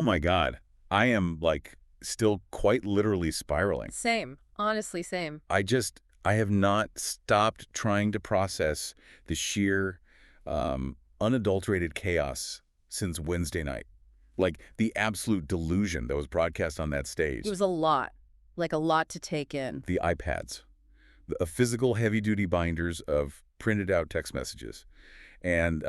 Oh my God. I am like still quite literally spiraling. Same. Honestly, same. I have not stopped trying to process the sheer, unadulterated chaos since Wednesday night. Like the absolute delusion that was broadcast on that It stage. was a lot. Like a lot to take in. The iPads, the physical heavy-duty binders of printed out text messages, and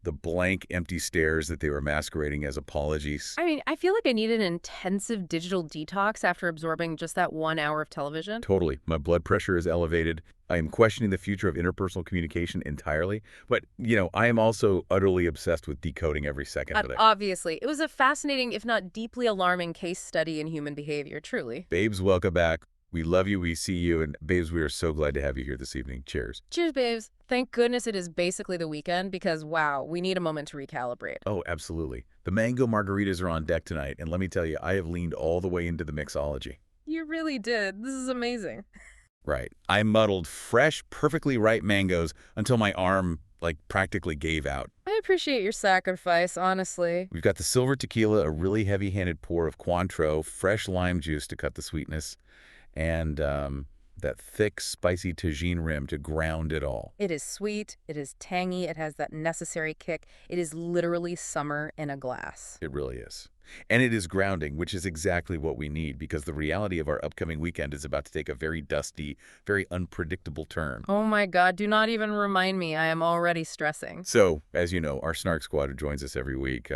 the blank, empty stares that they were masquerading as apologies. I mean, I feel like I need an intensive digital detox after absorbing just that 1 hour of television. Totally. My blood pressure is elevated. I am questioning the future of interpersonal communication entirely. But, I am also utterly obsessed with decoding every second of it. Obviously. It was a fascinating, if not deeply alarming, case study in human behavior, truly. Babes, welcome back. We love you. We see you. And, babes, we are so glad to have you here this evening. Cheers. Cheers, babes. Thank goodness it is basically the weekend because, wow, we need a moment to recalibrate. Oh, absolutely. The mango margaritas are on deck tonight. And let me tell you, I have leaned all the way into the mixology. You really did. This is amazing. Right. I muddled fresh, perfectly ripe mangoes until my arm, practically gave out. I appreciate your sacrifice, honestly. We've got the silver tequila, a really heavy-handed pour of Cointreau, fresh lime juice to cut the sweetness, and that thick, spicy tagine rim to ground it all. It is sweet, it is tangy, it has that necessary kick. It is literally summer in a glass. It really is. And it is grounding, which is exactly what we need because the reality of our upcoming weekend is about to take a very dusty, very unpredictable turn. Oh my God, do not even remind me. I am already stressing. So, as you know, our Snark squad joins us every week.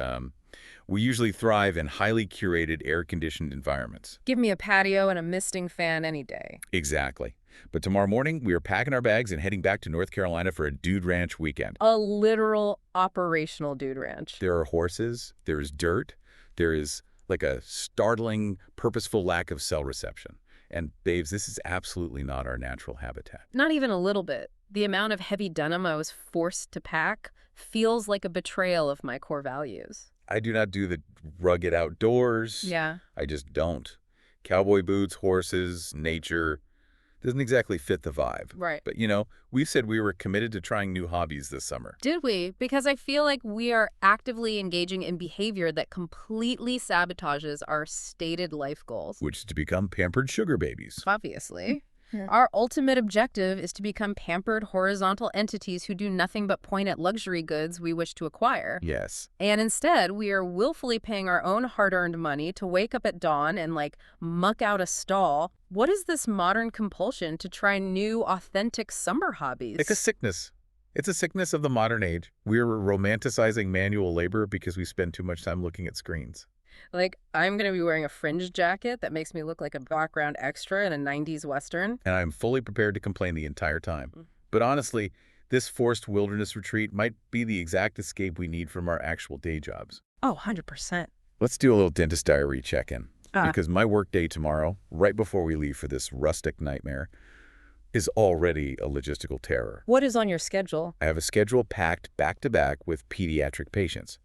We usually thrive in highly curated, air-conditioned environments. Give me a patio and a misting fan any day. Exactly. But tomorrow morning, we are packing our bags and heading back to North Carolina for a dude ranch weekend. A literal operational dude ranch. There are horses, there is dirt, there is like a startling, purposeful lack of cell reception. And babes, this is absolutely not our natural habitat. Not even a little bit. The amount of heavy denim I was forced to pack feels like a betrayal of my core values. I do not do the rugged outdoors. Yeah. I just don't. Cowboy boots, horses, nature, doesn't exactly fit the vibe. Right. But, we said we were committed to trying new hobbies this summer. Did we? Because I feel like we are actively engaging in behavior that completely sabotages our stated life goals. Which is to become pampered sugar babies. Obviously. Our ultimate objective is to become pampered horizontal entities who do nothing but point at luxury goods we wish to acquire. Yes. And instead, we are willfully paying our own hard-earned money to wake up at dawn and, muck out a stall. What is this modern compulsion to try new, authentic summer hobbies? It's a sickness. It's a sickness of the modern age. We're romanticizing manual labor because we spend too much time looking at screens. I'm going to be wearing a fringe jacket that makes me look like a background extra in a 90s Western. And I'm fully prepared to complain the entire time. But honestly, this forced wilderness retreat might be the exact escape we need from our actual day jobs. Oh, 100%. Let's do a little dentist diary check-in. Because my work day tomorrow, right before we leave for this rustic nightmare, is already a logistical terror. What is on your schedule? I have a schedule packed back-to-back with pediatric patients.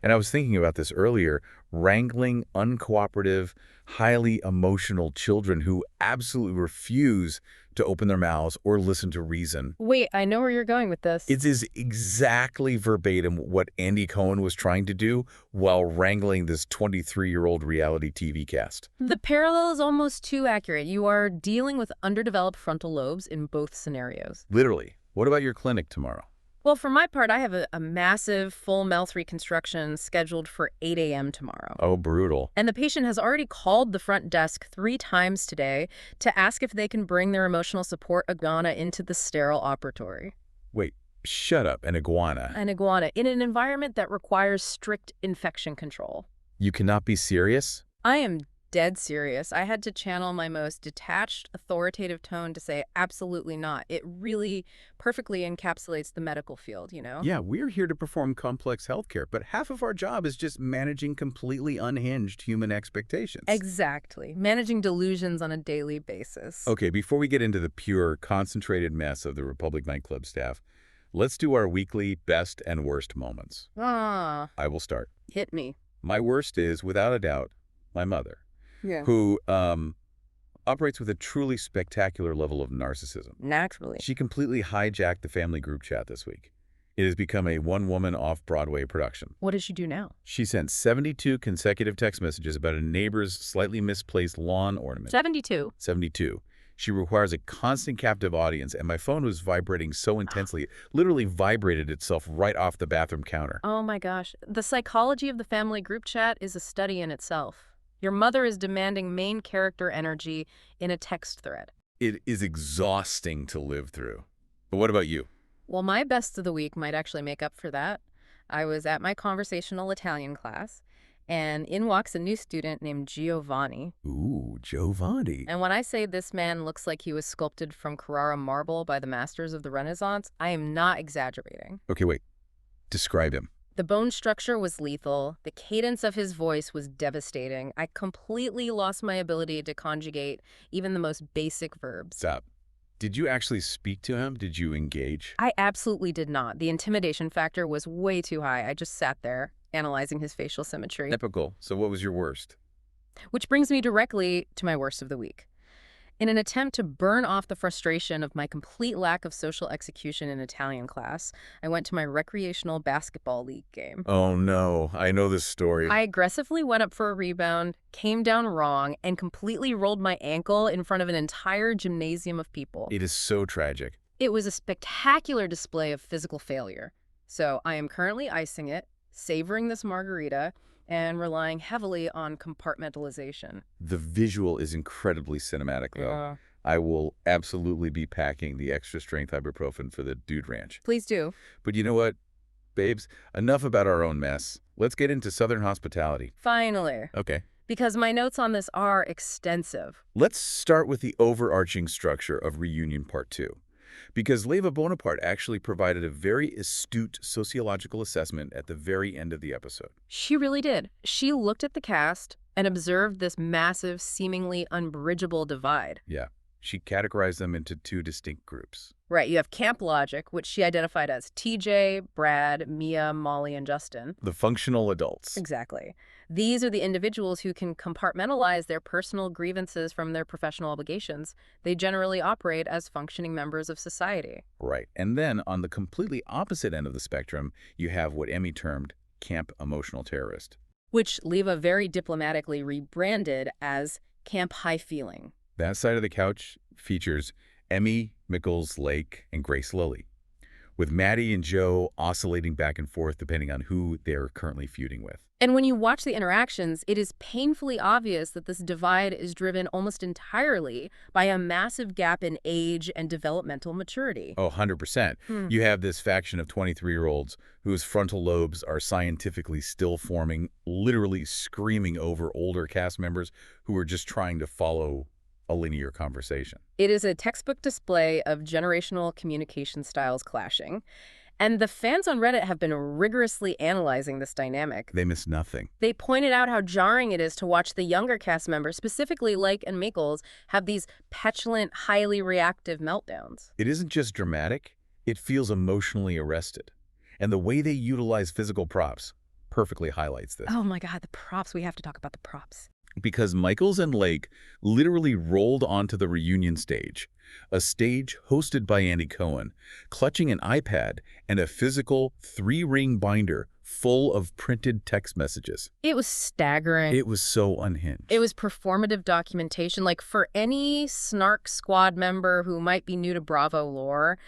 And I was thinking about this earlier, wrangling uncooperative, highly emotional children who absolutely refuse to open their mouths or listen to reason. Wait, I know where you're going with this. It is exactly verbatim what Andy Cohen was trying to do while wrangling this 23-year-old reality TV cast. The parallel is almost too accurate. You are dealing with underdeveloped frontal lobes in both scenarios. Literally. What about your clinic tomorrow? Well, for my part, I have a massive full mouth reconstruction scheduled for 8 a.m. tomorrow. Oh, brutal. And the patient has already called the front desk 3 times today to ask if they can bring their emotional support iguana into the sterile operatory. Wait, shut up. An iguana? An iguana in an environment that requires strict infection control. You cannot be serious? I am dead serious. I had to channel my most detached, authoritative tone to say absolutely not. It really perfectly encapsulates the medical field, Yeah, we're here to perform complex healthcare, but half of our job is just managing completely unhinged human expectations. Exactly. Managing delusions on a daily basis. Okay, before we get into the pure, concentrated mess of the Republic nightclub staff, let's do our weekly best and worst moments. I will start. Hit me. My worst is, without a doubt, my mother. Yeah. Who operates with a truly spectacular level of narcissism. Naturally. She completely hijacked the family group chat this week. It has become a one-woman off-Broadway production. What does she do now? She sent 72 consecutive text messages about a neighbor's slightly misplaced lawn ornament. 72. 72. She requires a constant captive audience, and my phone was vibrating so intensely, it literally vibrated itself right off the bathroom counter. Oh my gosh. The psychology of the family group chat is a study in itself. Your mother is demanding main character energy in a text thread. It is exhausting to live through. But what about you? Well, my best of the week might actually make up for that. I was at my conversational Italian class, and in walks a new student named Giovanni. Ooh, Giovanni. And when I say this man looks like he was sculpted from Carrara marble by the masters of the Renaissance, I am not exaggerating. Okay, wait. Describe him. The bone structure was lethal. The cadence of his voice was devastating. I completely lost my ability to conjugate even the most basic verbs. Stop. Did you actually speak to him? Did you engage? I absolutely did not. The intimidation factor was way too high. I just sat there, analyzing his facial symmetry. Typical. So what was your worst? Which brings me directly to my worst of the week. In an attempt to burn off the frustration of my complete lack of social execution in Italian class, I went to my recreational basketball league game. Oh no, I know this story. I aggressively went up for a rebound, came down wrong, and completely rolled my ankle in front of an entire gymnasium of people. It is so tragic. It was a spectacular display of physical failure. So I am currently icing it, savoring this margarita, and relying heavily on compartmentalization. The visual is incredibly cinematic, though. Yeah. I will absolutely be packing the extra strength ibuprofen for the Dude Ranch. Please do. But you know what, babes? Enough about our own mess. Let's get into Southern hospitality. Finally. Okay. Because my notes on this are extensive. Let's start with the overarching structure of Reunion Part 2. Because Leva Bonaparte actually provided a very astute sociological assessment at the very end of the episode. She really did. She looked at the cast and observed this massive, seemingly unbridgeable divide. Yeah. She categorized them into two distinct groups. Right, you have Camp Logic, which she identified as TJ, Brad, Mia, Molly, and Justin. The functional adults. Exactly. These are the individuals who can compartmentalize their personal grievances from their professional obligations. They generally operate as functioning members of society. Right. And then on the completely opposite end of the spectrum, you have what Emmy termed Camp Emotional Terrorist. Which Leva very diplomatically rebranded as Camp High Feeling. That side of the couch features Emmy, Mickles, Lake, and Grace Lilly, with Maddie and Joe oscillating back and forth depending on who they're currently feuding with. And when you watch the interactions, it is painfully obvious that this divide is driven almost entirely by a massive gap in age and developmental maturity. Oh, 100%. You have this faction of 23-year-olds whose frontal lobes are scientifically still forming, literally screaming over older cast members who are just trying to follow a linear conversation. It is a textbook display of generational communication styles clashing. And the fans on Reddit have been rigorously analyzing this dynamic. They miss nothing. They pointed out how jarring it is to watch the younger cast members, specifically Lake and Mickles, have these petulant, highly reactive meltdowns. It isn't just dramatic, it feels emotionally arrested. And the way they utilize physical props perfectly highlights this. Oh my God, the props. We have to talk about the props. Because Michaels and Lake literally rolled onto the reunion stage, a stage hosted by Andy Cohen, clutching an iPad and a physical 3-ring binder full of printed text messages. It was staggering. It was so unhinged. It was performative documentation. Like, for any Snark squad member who might be new to Bravo lore,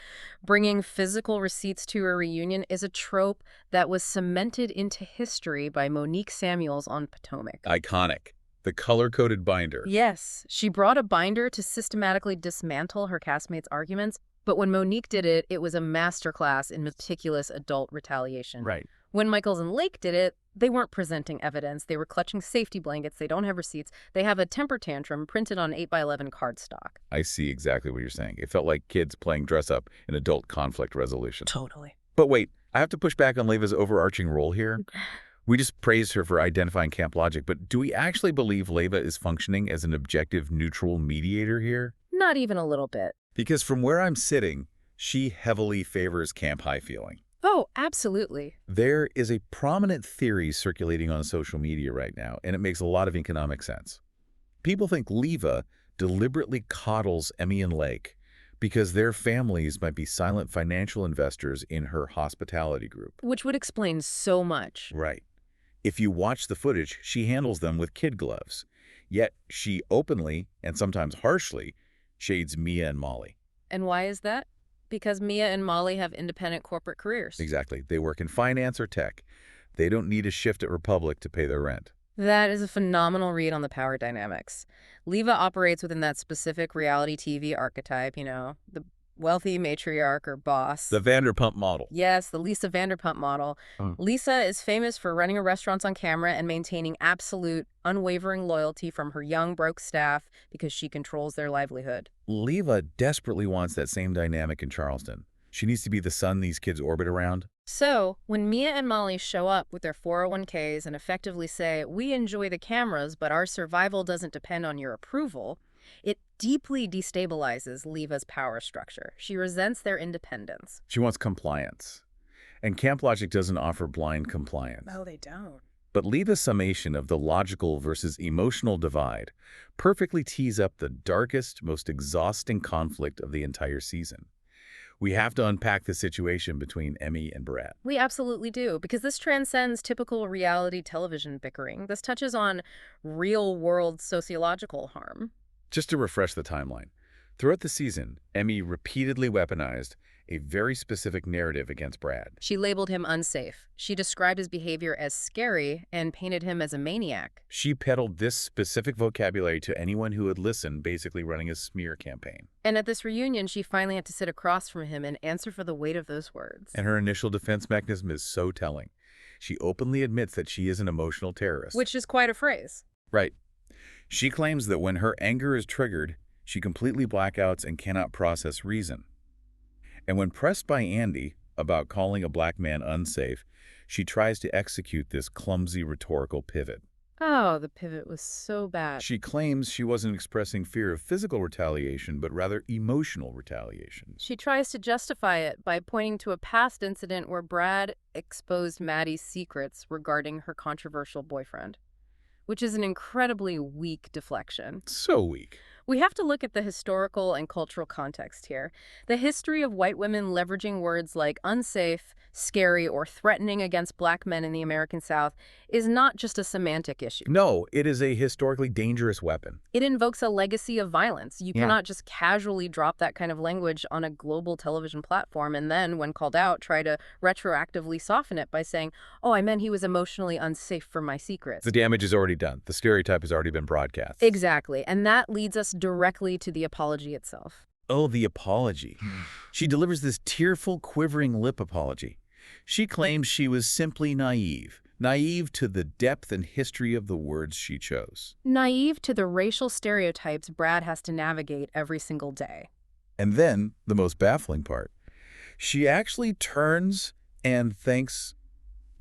bringing physical receipts to a reunion is a trope that was cemented into history by Monique Samuels on Potomac. Iconic. The color-coded binder. Yes, she brought a binder to systematically dismantle her castmates' arguments, but when Monique did it, it was a masterclass in meticulous adult retaliation. Right. When Michaels and Lake did it, they weren't presenting evidence. They were clutching safety blankets. They don't have receipts. They have a temper tantrum printed on 8x11 cardstock. I see exactly what you're saying. It felt like kids playing dress-up in adult conflict resolution. Totally. But wait, I have to push back on Leva's overarching role here. We just praised her for identifying Camp Logic, but do we actually believe Leva is functioning as an objective, neutral mediator here? Not even a little bit. Because from where I'm sitting, she heavily favors Camp High Feeling. Oh, absolutely. There is a prominent theory circulating on social media right now, and it makes a lot of economic sense. People think Leva deliberately coddles Emmy and Lake Because their families might be silent financial investors in her hospitality group. Which would explain so much. Right. If you watch the footage, she handles them with kid gloves. Yet she openly, and sometimes harshly, shades Mia and Molly. And why is that? Because Mia and Molly have independent corporate careers. Exactly. They work in finance or tech. They don't need a shift at Republic to pay their rent. That is a phenomenal read on the power dynamics. Leva operates within that specific reality TV archetype, the wealthy matriarch or boss. The Vanderpump model. Yes, the Lisa Vanderpump model. Lisa is famous for running her restaurants on camera and maintaining absolute, unwavering loyalty from her young, broke staff because she controls their livelihood. Leva desperately wants that same dynamic in Charleston. She needs to be the sun these kids orbit around. So, when Mia and Molly show up with their 401ks and effectively say, "We enjoy the cameras, but our survival doesn't depend on your approval," it deeply destabilizes Leva's power structure. She resents their independence. She wants compliance. And Camp Logic doesn't offer blind compliance. No, they don't. But Leva's summation of the logical versus emotional divide perfectly tees up the darkest, most exhausting conflict of the entire season. We have to unpack the situation between Emmy and Brad. We absolutely do, because this transcends typical reality television bickering. This touches on real-world sociological harm. Just to refresh the timeline, throughout the season, Emmy repeatedly weaponized a very specific narrative against Brad. She labeled him unsafe. She described his behavior as scary and painted him as a maniac. She peddled this specific vocabulary to anyone who would listen, basically running a smear campaign. And at this reunion, she finally had to sit across from him and answer for the weight of those words. And her initial defense mechanism is so telling. She openly admits that she is an emotional terrorist. Which is quite a phrase. Right. She claims that when her anger is triggered, she completely blackouts and cannot process reason. And when pressed by Andy about calling a black man unsafe, she tries to execute this clumsy rhetorical pivot. Oh, the pivot was so bad. She claims she wasn't expressing fear of physical retaliation, but rather emotional retaliation. She tries to justify it by pointing to a past incident where Brad exposed Maddie's secrets regarding her controversial boyfriend, which is an incredibly weak deflection. So weak. We have to look at the historical and cultural context here. The history of white women leveraging words like unsafe, scary, or threatening against black men in the American South is not just a semantic issue. No, it is a historically dangerous weapon. It invokes a legacy of violence. You cannot just casually drop that kind of language on a global television platform and then, when called out, try to retroactively soften it by saying, "Oh, I meant he was emotionally unsafe for my secrets." The damage is already done. The stereotype has already been broadcast. Exactly. And that leads us directly to the apology itself. Oh, the apology. She delivers this tearful, quivering lip apology. She claims she was simply naive to the depth and history of the words she chose. Naive to the racial stereotypes Brad has to navigate every single day. And then, the most baffling part, she actually turns and thanks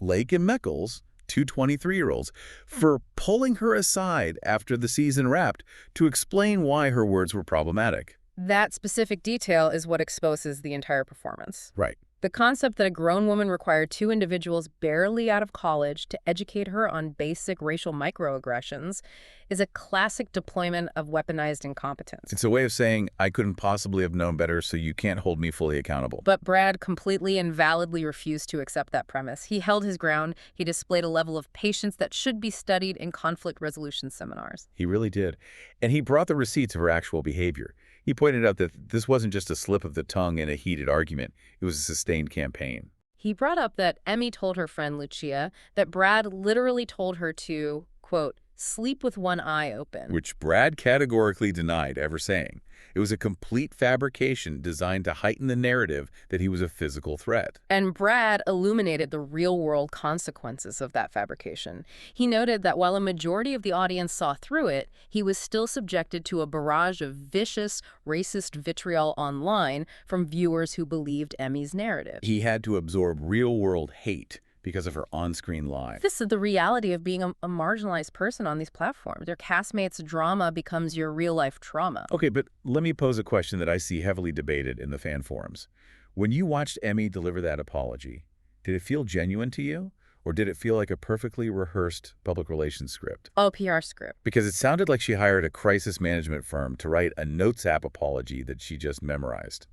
Lake and Meckles, two 23-year-olds, for pulling her aside after the season wrapped to explain why her words were problematic. That specific detail is what exposes the entire performance. Right. The concept that a grown woman required two individuals barely out of college to educate her on basic racial microaggressions is a classic deployment of weaponized incompetence. It's a way of saying, I couldn't possibly have known better, so you can't hold me fully accountable. But Brad completely and validly refused to accept that premise. He held his ground. He displayed a level of patience that should be studied in conflict resolution seminars. He really did. And he brought the receipts of her actual behavior. He pointed out that this wasn't just a slip of the tongue in a heated argument. It was a sustained campaign. He brought up that Emmy told her friend Lucia that Brad literally told her to, quote, sleep with one eye open. Which Brad categorically denied ever saying. It was a complete fabrication designed to heighten the narrative that he was a physical threat. And Brad illuminated the real-world consequences of that fabrication. He noted that while a majority of the audience saw through it, he was still subjected to a barrage of vicious, racist vitriol online from viewers who believed Emmy's narrative. He had to absorb real-world hate because of her on-screen lie. This is the reality of being a marginalized person on these platforms. Your castmates' drama becomes your real-life trauma. Okay, but let me pose a question that I see heavily debated in the fan forums. When you watched Emmy deliver that apology, did it feel genuine to you? Or did it feel like a perfectly rehearsed public relations script? Oh, PR script. Because it sounded like she hired a crisis management firm to write a Notes app apology that she just memorized.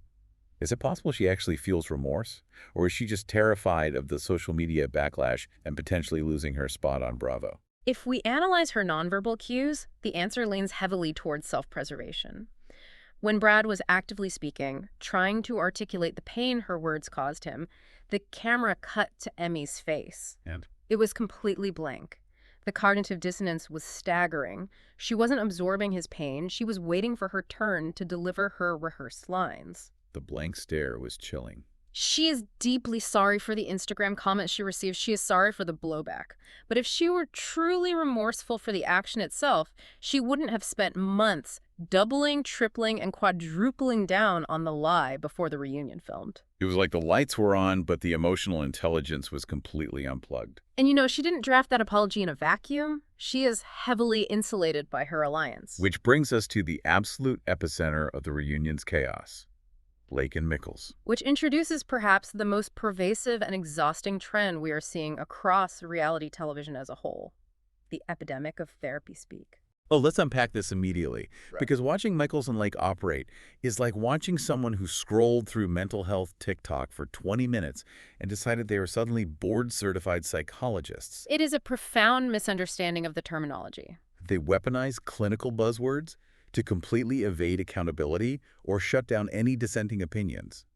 Is it possible she actually feels remorse? Or is she just terrified of the social media backlash and potentially losing her spot on Bravo? If we analyze her nonverbal cues, the answer leans heavily towards self-preservation. When Brad was actively speaking, trying to articulate the pain her words caused him, the camera cut to Emmy's face. And It was completely blank. The cognitive dissonance was staggering. She wasn't absorbing his pain. She was waiting for her turn to deliver her rehearsed lines. the blank stare was chilling. She is deeply sorry for the Instagram comments she received. She is sorry for the blowback. But if she were truly remorseful for the action itself, she wouldn't have spent months doubling, tripling, and quadrupling down on the lie before the reunion filmed. It was like the lights were on, but the emotional intelligence was completely unplugged. And you know, she didn't draft that apology in a vacuum. She is heavily insulated by her alliance. Which brings us to the absolute epicenter of the reunion's chaos. Lake and Mickles. Which introduces perhaps the most pervasive and exhausting trend we are seeing across reality television as a whole. The epidemic of therapy speak. Oh, let's unpack this immediately. Right. Because watching Mickles and Lake operate is like watching someone who scrolled through mental health TikTok for 20 minutes and decided they were suddenly board-certified psychologists. It is a profound misunderstanding of the terminology. They weaponize clinical buzzwords to completely evade accountability or shut down any dissenting opinions.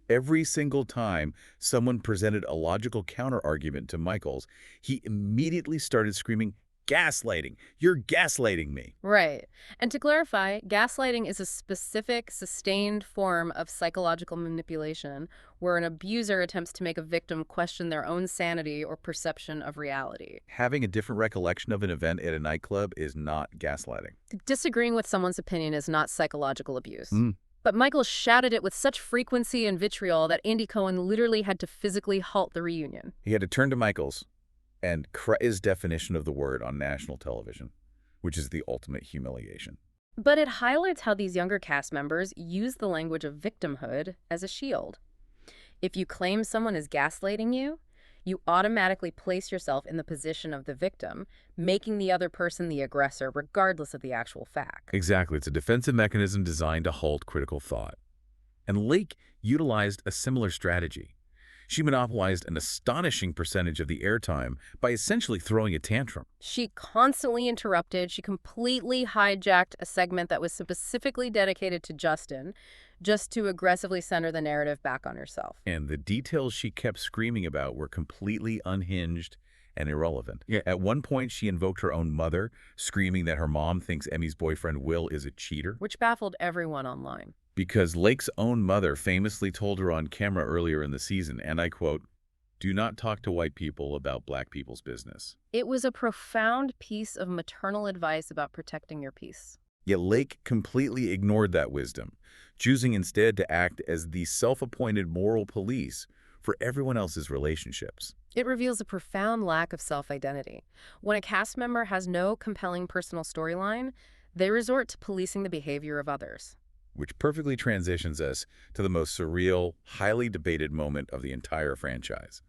Every single time someone presented a logical counter-argument to Michaels, he immediately started screaming, "Gaslighting! You're gaslighting me!" Right. And to clarify, gaslighting is a specific, sustained form of psychological manipulation where an abuser attempts to make a victim question their own sanity or perception of reality. Having a different recollection of an event at a nightclub is not gaslighting. Disagreeing with someone's opinion is not psychological abuse. Mm. But Michael shouted it with such frequency and vitriol that Andy Cohen literally had to physically halt the reunion. He had to turn to Michaels and his definition of the word on national television, which is the ultimate humiliation. But it highlights how these younger cast members use the language of victimhood as a shield. If you claim someone is gaslighting you, you automatically place yourself in the position of the victim, making the other person the aggressor regardless of the actual fact. Exactly. It's a defensive mechanism designed to halt critical thought. And Lake utilized a similar strategy. She monopolized an astonishing percentage of the airtime by essentially throwing a tantrum. She constantly interrupted. She completely hijacked a segment that was specifically dedicated to Justin, just to aggressively center the narrative back on herself. And the details she kept screaming about were completely unhinged and irrelevant. Yeah. At one point, she invoked her own mother, screaming that her mom thinks Emmy's boyfriend Will is a cheater. Which baffled everyone online. Because Lake's own mother famously told her on camera earlier in the season, and I quote, "Do not talk to white people about black people's business." It was a profound piece of maternal advice about protecting your peace. Yet Lake completely ignored that wisdom, choosing instead to act as the self-appointed moral police for everyone else's relationships. It reveals a profound lack of self-identity. When a cast member has no compelling personal storyline, they resort to policing the behavior of others. Which perfectly transitions us to the most surreal, highly debated moment of the entire franchise.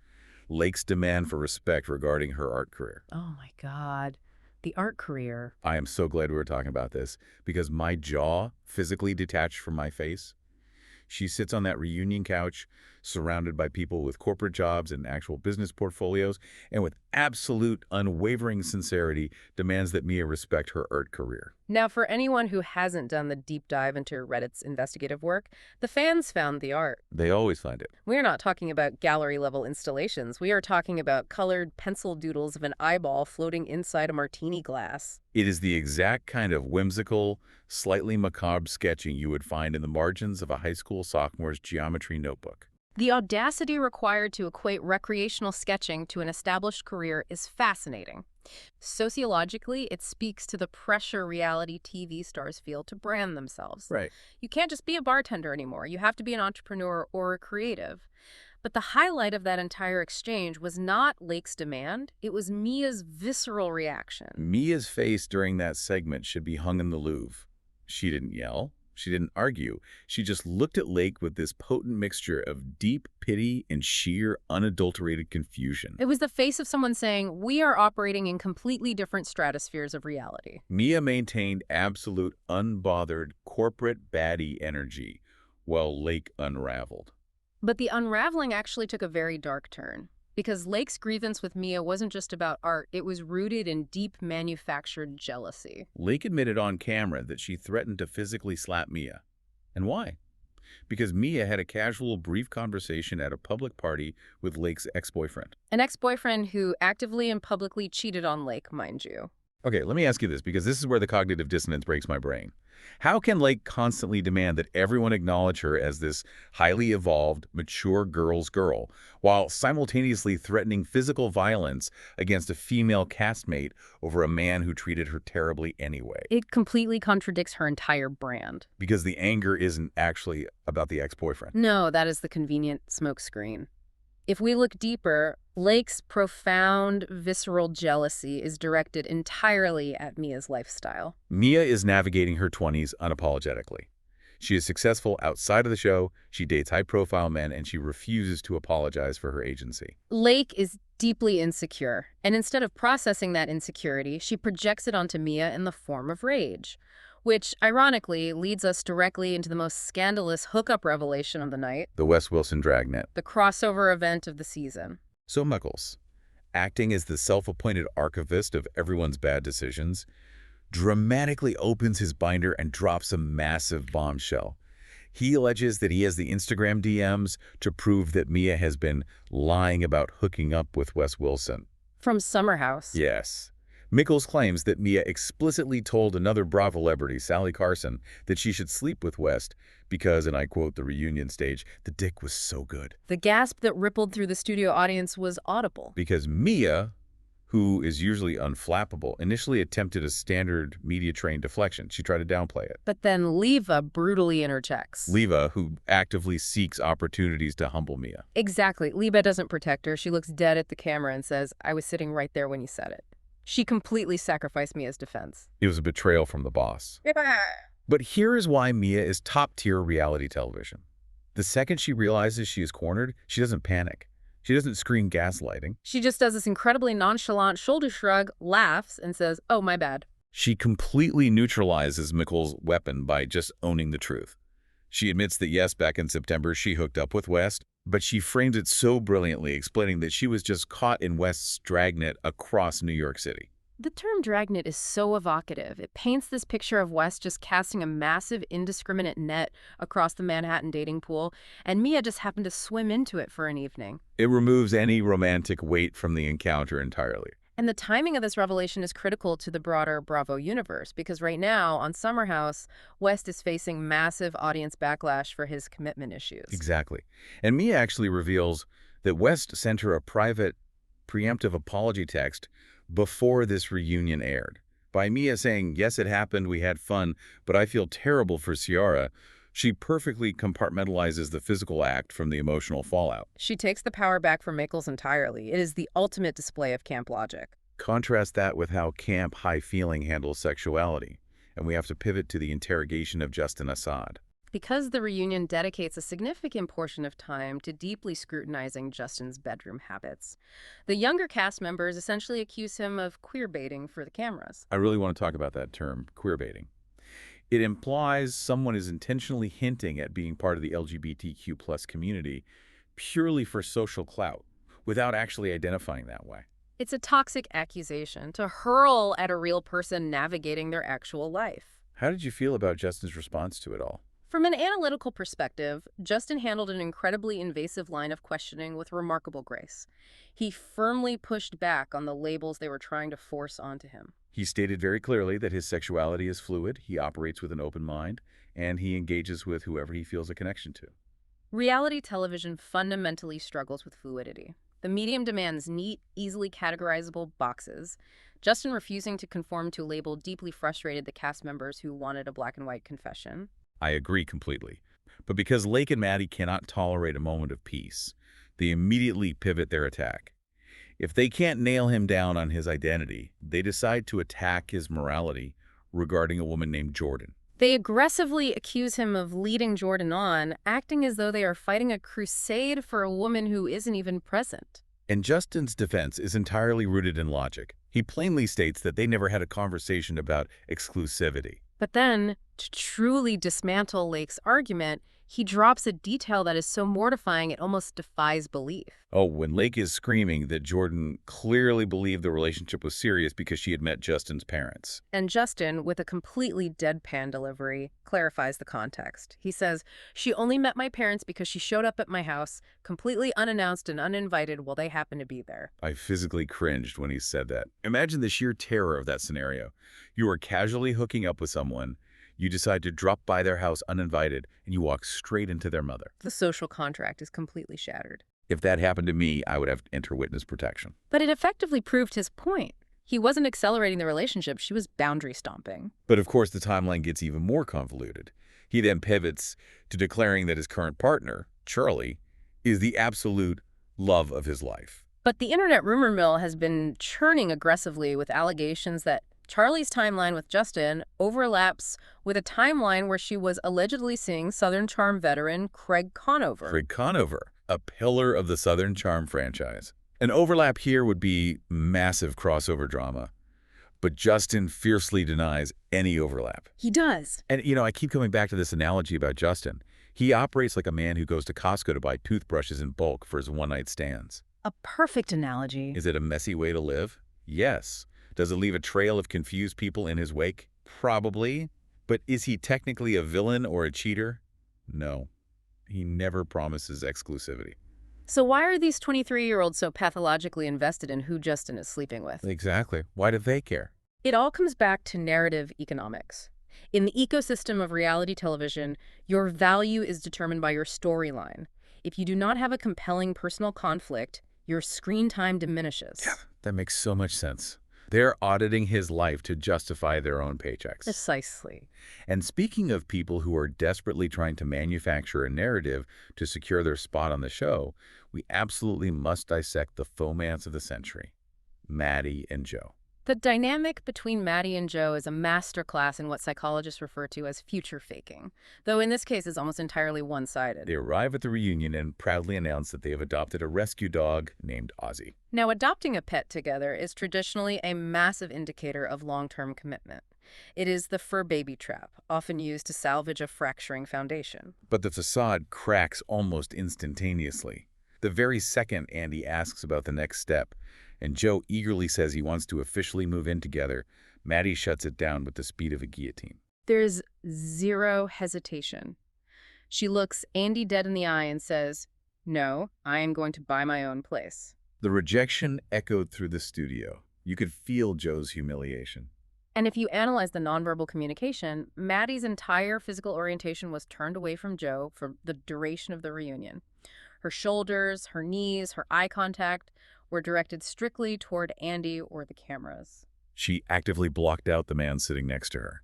Lake's demand for respect regarding her art career. Oh my God. The art career. I am so glad we were talking about this because my jaw physically detached from my face. She sits on that reunion couch, surrounded by people with corporate jobs and actual business portfolios, and with absolute unwavering sincerity demands that Mia respect her art career. Now, for anyone who hasn't done the deep dive into Reddit's investigative work, the fans found the art. They always find it. We're not talking about gallery-level installations. We are talking about colored pencil doodles of an eyeball floating inside a martini glass. It is the exact kind of whimsical, slightly macabre sketching you would find in the margins of a high school sophomore's geometry notebook. The audacity required to equate recreational sketching to an established career is fascinating. Sociologically, it speaks to the pressure reality TV stars feel to brand themselves. Right. You can't just be a bartender anymore. You have to be an entrepreneur or a creative. But the highlight of that entire exchange was not Lake's demand. It was Mia's visceral reaction. Mia's face during that segment should be hung in the Louvre. She didn't yell. She didn't argue. She just looked at Lake with this potent mixture of deep pity and sheer, unadulterated confusion. It was the face of someone saying, we are operating in completely different stratospheres of reality. Mia maintained absolute, unbothered, corporate baddie energy, while Lake unraveled. But the unraveling actually took a very dark turn. Because Lake's grievance with Mia wasn't just about art, it was rooted in deep manufactured jealousy. Lake admitted on camera that she threatened to physically slap Mia. And why? Because Mia had a casual, brief conversation at a public party with Lake's ex-boyfriend. An ex-boyfriend who actively and publicly cheated on Lake, mind you. Okay, let me ask you this, because this is where the cognitive dissonance breaks my brain. How can Lake constantly demand that everyone acknowledge her as this highly evolved, mature girl's girl, while simultaneously threatening physical violence against a female castmate over a man who treated her terribly anyway? It completely contradicts her entire brand. Because the anger isn't actually about the ex-boyfriend. No, that is the convenient smokescreen. If we look deeper, Lake's profound, visceral jealousy is directed entirely at Mia's lifestyle. Mia is navigating her 20s unapologetically. She is successful outside of the show, she dates high-profile men, and she refuses to apologize for her agency. Lake is deeply insecure, and instead of processing that insecurity, she projects it onto Mia in the form of rage, which, ironically, leads us directly into the most scandalous hookup revelation of the night. The Wes Wilson dragnet. The crossover event of the season. So Michaels, acting as the self-appointed archivist of everyone's bad decisions, dramatically opens his binder and drops a massive bombshell. He alleges that he has the Instagram DMs to prove that Mia has been lying about hooking up with Wes Wilson. From Summer House. Yes. Michaels claims that Mia explicitly told another Bravo celebrity, Sally Carson, that she should sleep with West because, and I quote the reunion stage, the dick was so good. The gasp that rippled through the studio audience was audible. Because Mia, who is usually unflappable, initially attempted a standard media-trained deflection. She tried to downplay it. But then Leva brutally interjects. Leva, who actively seeks opportunities to humble Mia. Exactly. Leva doesn't protect her. She looks dead at the camera and says, I was sitting right there when you said it. She completely sacrificed Mia's defense. It was a betrayal from the boss. But here is why Mia is top-tier reality television. The second she realizes she is cornered, she doesn't panic. She doesn't scream gaslighting. She just does this incredibly nonchalant shoulder shrug, laughs, and says, oh, my bad. She completely neutralizes Michael's weapon by just owning the truth. She admits that yes, back in September, she hooked up with West, but she frames it so brilliantly, explaining that she was just caught in West's dragnet across New York City. The term dragnet is so evocative. It paints this picture of West just casting a massive, indiscriminate net across the Manhattan dating pool, and Mia just happened to swim into it for an evening. It removes any romantic weight from the encounter entirely. And the timing of this revelation is critical to the broader Bravo universe, because right now, on Summer House, West is facing massive audience backlash for his commitment issues. Exactly. And Mia actually reveals that West sent her a private, preemptive apology text before this reunion aired. By Mia saying, yes, it happened, we had fun, but I feel terrible for Ciara, she perfectly compartmentalizes the physical act from the emotional fallout. She takes the power back from Michaels entirely. It is the ultimate display of camp logic. Contrast that with how camp High Feeling handles sexuality, and we have to pivot to the interrogation of Justin Assad. Because the reunion dedicates a significant portion of time to deeply scrutinizing Justin's bedroom habits, the younger cast members essentially accuse him of queerbaiting for the cameras. I really want to talk about that term, queerbaiting. It implies someone is intentionally hinting at being part of the LGBTQ+ community purely for social clout, without actually identifying that way. It's a toxic accusation to hurl at a real person navigating their actual life. How did you feel about Justin's response to it all? From an analytical perspective, Justin handled an incredibly invasive line of questioning with remarkable grace. He firmly pushed back on the labels they were trying to force onto him. He stated very clearly that his sexuality is fluid, he operates with an open mind, and he engages with whoever he feels a connection to. Reality television fundamentally struggles with fluidity. The medium demands neat, easily categorizable boxes. Justin refusing to conform to a label deeply frustrated the cast members who wanted a black and white confession. I agree completely. But because Lake and Maddie cannot tolerate a moment of peace, they immediately pivot their attack. If they can't nail him down on his identity, they decide to attack his morality regarding a woman named Jordan. They aggressively accuse him of leading Jordan on, acting as though they are fighting a crusade for a woman who isn't even present. And Justin's defense is entirely rooted in logic. He plainly states that they never had a conversation about exclusivity. But then, to truly dismantle Lake's argument, he drops a detail that is so mortifying it almost defies belief. Oh, when Lake is screaming that Jordan clearly believed the relationship was serious because she had met Justin's parents. And Justin, with a completely deadpan delivery, clarifies the context. He says, "She only met my parents because she showed up at my house, completely unannounced and uninvited while they happened to be there." I physically cringed when he said that. Imagine the sheer terror of that scenario. You are casually hooking up with someone, you decide to drop by their house uninvited, and you walk straight into their mother. The social contract is completely shattered. If that happened to me, I would have to enter witness protection. But it effectively proved his point. He wasn't accelerating the relationship, she was boundary stomping. But of course, the timeline gets even more convoluted. He then pivots to declaring that his current partner, Charlie, is the absolute love of his life. But the internet rumor mill has been churning aggressively with allegations that Charlie's timeline with Justin overlaps with a timeline where she was allegedly seeing Southern Charm veteran Craig Conover. Craig Conover, a pillar of the Southern Charm franchise. An overlap here would be massive crossover drama, but Justin fiercely denies any overlap. He does. And, I keep coming back to this analogy about Justin. He operates like a man who goes to Costco to buy toothbrushes in bulk for his one-night stands. A perfect analogy. Is it a messy way to live? Yes. Does it leave a trail of confused people in his wake? Probably. But is he technically a villain or a cheater? No. He never promises exclusivity. So why are these 23-year-olds so pathologically invested in who Justin is sleeping with? Exactly. Why do they care? It all comes back to narrative economics. In the ecosystem of reality television, your value is determined by your storyline. If you do not have a compelling personal conflict, your screen time diminishes. Yeah, that makes so much sense. They're auditing his life to justify their own paychecks. Precisely. And speaking of people who are desperately trying to manufacture a narrative to secure their spot on the show, we absolutely must dissect the fomance of the century, Maddie and Joe. The dynamic between Maddie and Joe is a masterclass in what psychologists refer to as future faking, though in this case it's almost entirely one-sided. They arrive at the reunion and proudly announce that they have adopted a rescue dog named Ozzy. Now, adopting a pet together is traditionally a massive indicator of long-term commitment. It is the fur baby trap, often used to salvage a fracturing foundation. But the facade cracks almost instantaneously. The very second Andy asks about the next step, and Joe eagerly says he wants to officially move in together, Maddie shuts it down with the speed of a guillotine. There's zero hesitation. She looks Andy dead in the eye and says, "No, I am going to buy my own place." The rejection echoed through the studio. You could feel Joe's humiliation. And if you analyze the nonverbal communication, Maddie's entire physical orientation was turned away from Joe for the duration of the reunion. Her shoulders, her knees, her eye contact were directed strictly toward Andy or the cameras. She actively blocked out the man sitting next to her.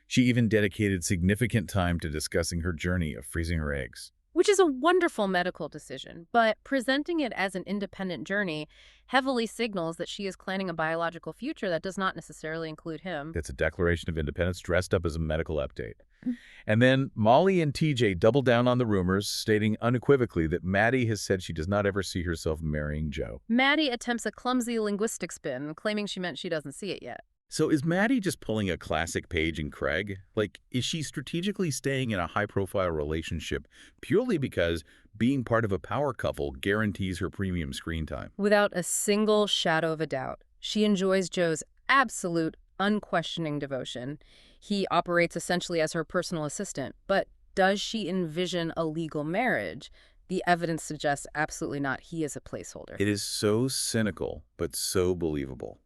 She even dedicated significant time to discussing her journey of freezing her eggs. Which is a wonderful medical decision, but presenting it as an independent journey heavily signals that she is planning a biological future that does not necessarily include him. It's a declaration of independence dressed up as a medical update. And then Molly and TJ double down on the rumors, stating unequivocally that Maddie has said she does not ever see herself marrying Joe. Maddie attempts a clumsy linguistic spin, claiming she meant she doesn't see it yet. So is Maddie just pulling a classic Paige and Craig? Like, is she strategically staying in a high-profile relationship purely because being part of a power couple guarantees her premium screen time? Without a single shadow of a doubt, she enjoys Joe's absolute, unquestioning devotion. He operates essentially as her personal assistant, but does she envision a legal marriage? The evidence suggests absolutely not. He is a placeholder. It is so cynical, but so believable.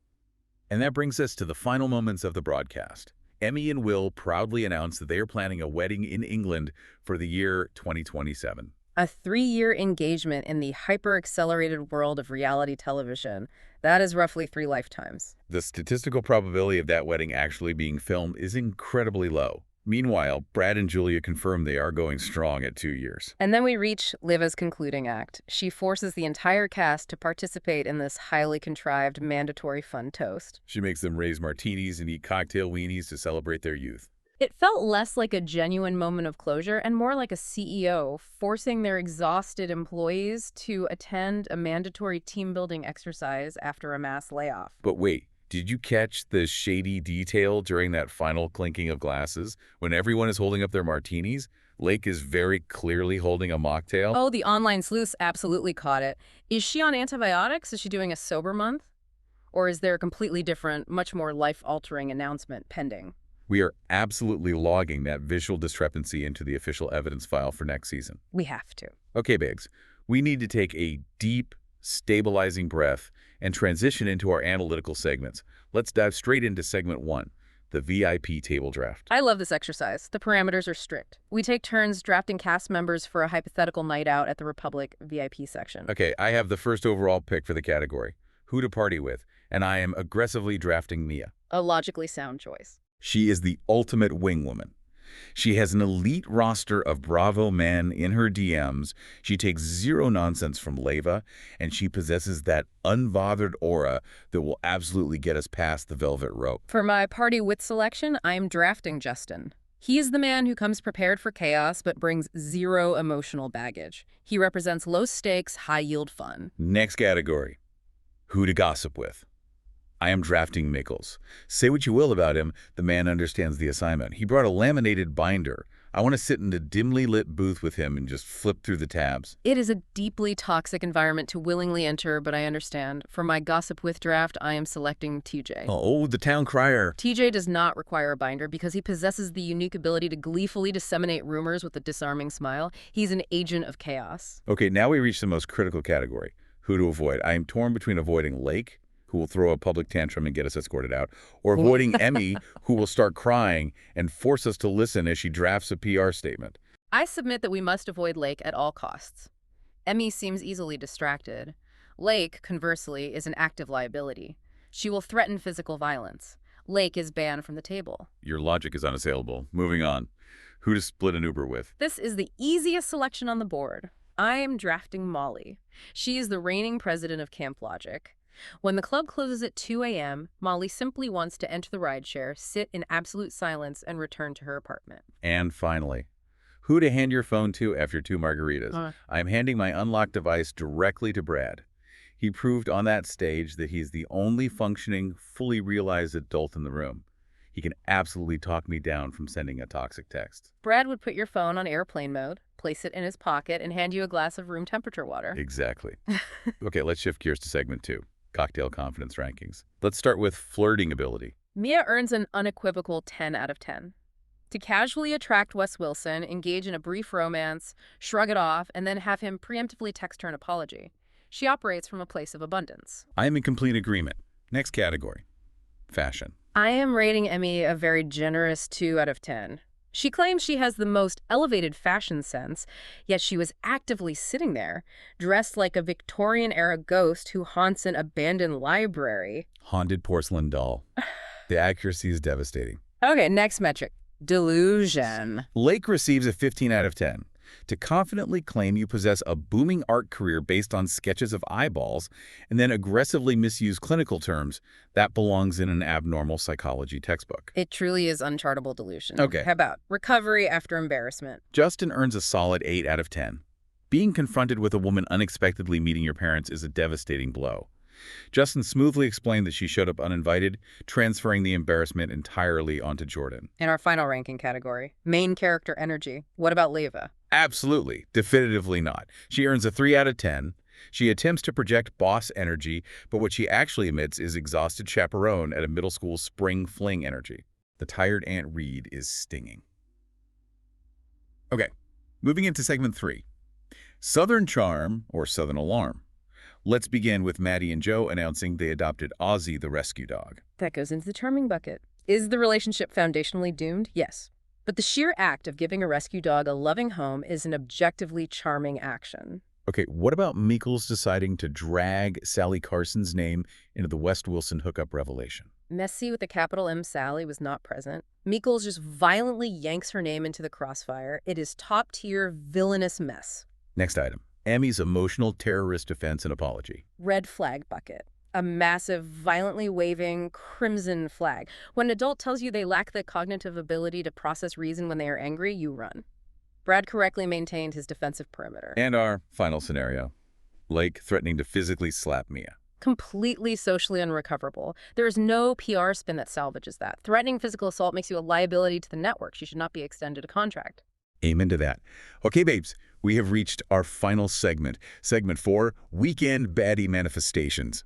And that brings us to the final moments of the broadcast. Emmy and Will proudly announce that they are planning a wedding in England for the year 2027. A 3-year engagement in the hyper-accelerated world of reality television. That is roughly 3 lifetimes. The statistical probability of that wedding actually being filmed is incredibly low. Meanwhile, Brad and Julia confirm they are going strong at 2 years. And then we reach Liva's concluding act. She forces the entire cast to participate in this highly contrived, mandatory fun toast. She makes them raise martinis and eat cocktail weenies to celebrate their youth. It felt less like a genuine moment of closure and more like a CEO forcing their exhausted employees to attend a mandatory team-building exercise after a mass layoff. But wait, did you catch the shady detail during that final clinking of glasses? When everyone is holding up their martinis, Lake is very clearly holding a mocktail. Oh, the online sleuths absolutely caught it. Is she on antibiotics? Is she doing a sober month? Or is there a completely different, much more life-altering announcement pending? We are absolutely logging that visual discrepancy into the official evidence file for next season. We have to. Okay, Biggs, we need to take a deep, stabilizing breath and transition into our analytical segments. Let's dive straight into segment 1, the VIP table draft. I love this exercise. The parameters are strict. We take turns drafting cast members for a hypothetical night out at the Republic VIP section. Okay, I have the first overall pick for the category, who to party with, and I am aggressively drafting Mia. A logically sound choice. She is the ultimate wingwoman. She has an elite roster of Bravo men in her DMs. She takes zero nonsense from Leva, and she possesses that unbothered aura that will absolutely get us past the velvet rope. For my party wit selection, I'm drafting Justin. He is the man who comes prepared for chaos but brings zero emotional baggage. He represents low-stakes, high-yield fun. Next category, who to gossip with. I am drafting Mickles. Say what you will about him, the man understands the assignment. He brought a laminated binder. I want to sit in a dimly lit booth with him and just flip through the tabs. It is a deeply toxic environment to willingly enter, but I understand. For my gossip with draft, I am selecting TJ. Oh, the town crier. TJ does not require a binder because he possesses the unique ability to gleefully disseminate rumors with a disarming smile. He's an agent of chaos. Okay, now we reach the most critical category, who to avoid. I am torn between avoiding Lake, who will throw a public tantrum and get us escorted out, or avoiding Emmy, who will start crying and force us to listen as she drafts a PR statement. I submit that we must avoid Lake at all costs. Emmy seems easily distracted. Lake, conversely, is an active liability. She will threaten physical violence. Lake is banned from the table. Your logic is unassailable. Moving on. Who to split an Uber with? This is the easiest selection on the board. I am drafting Molly. She is the reigning president of Camp Logic. When the club closes at 2 a.m., Molly simply wants to enter the rideshare, sit in absolute silence, and return to her apartment. And finally, who to hand your phone to after 2 margaritas. I'm handing my unlocked device directly to Brad. He proved on that stage that he's the only functioning, fully realized adult in the room. He can absolutely talk me down from sending a toxic text. Brad would put your phone on airplane mode, place it in his pocket, and hand you a glass of room temperature water. Exactly. Okay, let's shift gears to segment 2. Cocktail confidence rankings. Let's start with flirting ability. Mia earns an unequivocal 10 out of 10. To casually attract Wes Wilson, engage in a brief romance, shrug it off, and then have him preemptively text her an apology. She operates from a place of abundance. I am in complete agreement. Next category. Fashion. I am rating Emmy a very generous 2 out of 10. She claims she has the most elevated fashion sense, yet she was actively sitting there, dressed like a Victorian-era ghost who haunts an abandoned library. Haunted porcelain doll. The accuracy is devastating. Okay, next metric. Delusion. Lake receives a 15 out of 10. To confidently claim you possess a booming art career based on sketches of eyeballs and then aggressively misuse clinical terms, that belongs in an abnormal psychology textbook. It truly is unchartable delusion. Okay. How about recovery after embarrassment? Justin earns a solid 8 out of 10. Being confronted with a woman unexpectedly meeting your parents is a devastating blow. Justin smoothly explained that she showed up uninvited, transferring the embarrassment entirely onto Jordan. In our final ranking category, main character energy. What about Leva? Absolutely. Definitively not. She earns a 3 out of 10. She attempts to project boss energy, but what she actually emits is exhausted chaperone at a middle school spring fling energy. The tired Aunt Reed is stinging. Okay, moving into segment 3. Southern Charm or Southern Alarm. Let's begin with Maddie and Joe announcing they adopted Ozzy the rescue dog. That goes into the charming bucket. Is the relationship foundationally doomed? Yes. But the sheer act of giving a rescue dog a loving home is an objectively charming action. Okay, what about Meekles deciding to drag Sally Carson's name into the West Wilson hookup revelation? Messy with a capital M Sally was not present. Meekles just violently yanks her name into the crossfire. It is top-tier villainous mess. Next item. Emmy's emotional terrorist defense and apology. Red flag bucket. a massive, violently waving crimson flag. When an adult tells you they lack the cognitive ability to process reason when they are angry, you run. Brad correctly maintained his defensive perimeter. And our final scenario, Lake threatening to physically slap Mia. Completely socially unrecoverable. There is no PR spin that salvages that. Threatening physical assault makes you a liability to the network. She should not be extended a contract. Amen to that. Okay, babes, we have reached our final segment. Segment 4, Weekend Baddie Manifestations.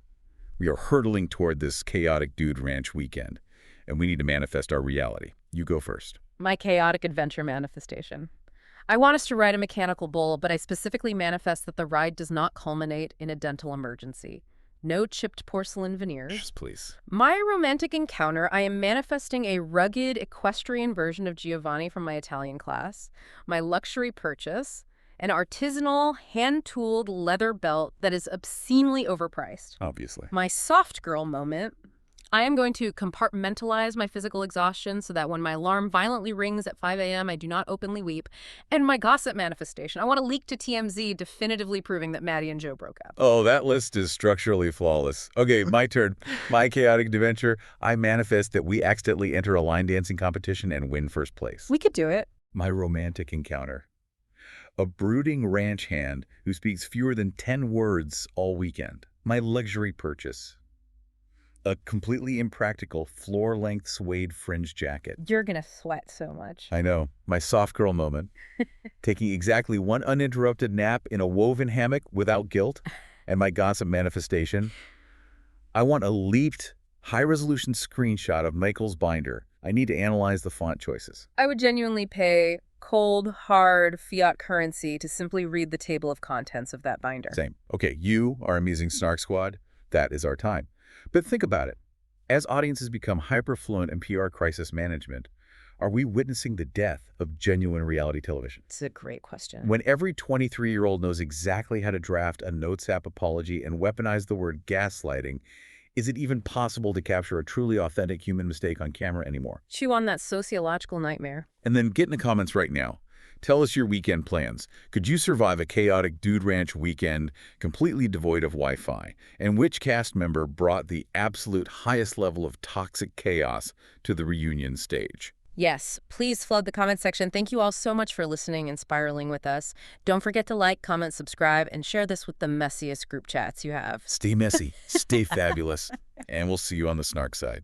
We are hurtling toward this chaotic dude ranch weekend, and we need to manifest our reality. You go first. My chaotic adventure manifestation. I want us to ride a mechanical bull, but I specifically manifest that the ride does not culminate in a dental emergency. No chipped porcelain veneers. Yes, please. My romantic encounter, I am manifesting a rugged equestrian version of Giovanni from my Italian class. My luxury purchase, an artisanal, hand-tooled leather belt that is obscenely overpriced. Obviously. My soft girl moment, I am going to compartmentalize my physical exhaustion so that when my alarm violently rings at 5 a.m., I do not openly weep. And my gossip manifestation, I want to leak to TMZ definitively proving that Maddie and Joe broke up. Oh, that list is structurally flawless. Okay, my turn. My chaotic adventure, I manifest that we accidentally enter a line dancing competition and win first place. We could do it. My romantic encounter. A brooding ranch hand who speaks fewer than 10 words all weekend. My luxury purchase. A completely impractical floor-length suede fringe jacket. You're going to sweat so much. I know. My soft girl moment. Taking exactly one uninterrupted nap in a woven hammock without guilt. And my gossip manifestation. I want a leaped, high-resolution screenshot of Michael's binder. I need to analyze the font choices. I would genuinely pay cold, hard fiat currency to simply read the table of contents of that binder. Same. Okay, you, our amusing Snark squad, that is our time. But think about it. As audiences become hyper-fluent in PR crisis management, are we witnessing the death of genuine reality television? It's a great question. When every 23-year-old knows exactly how to draft a notes app apology and weaponize the word gaslighting, is it even possible to capture a truly authentic human mistake on camera anymore? Chew on that sociological nightmare. And then get in the comments right now. Tell us your weekend plans. Could you survive a chaotic dude ranch weekend completely devoid of Wi-Fi? And which cast member brought the absolute highest level of toxic chaos to the reunion stage? Yes, please flood the comment section. Thank you all so much for listening and spiraling with us. Don't forget to like, comment, subscribe, and share this with the messiest group chats you have. Stay messy, stay fabulous, and we'll see you on the Snark side.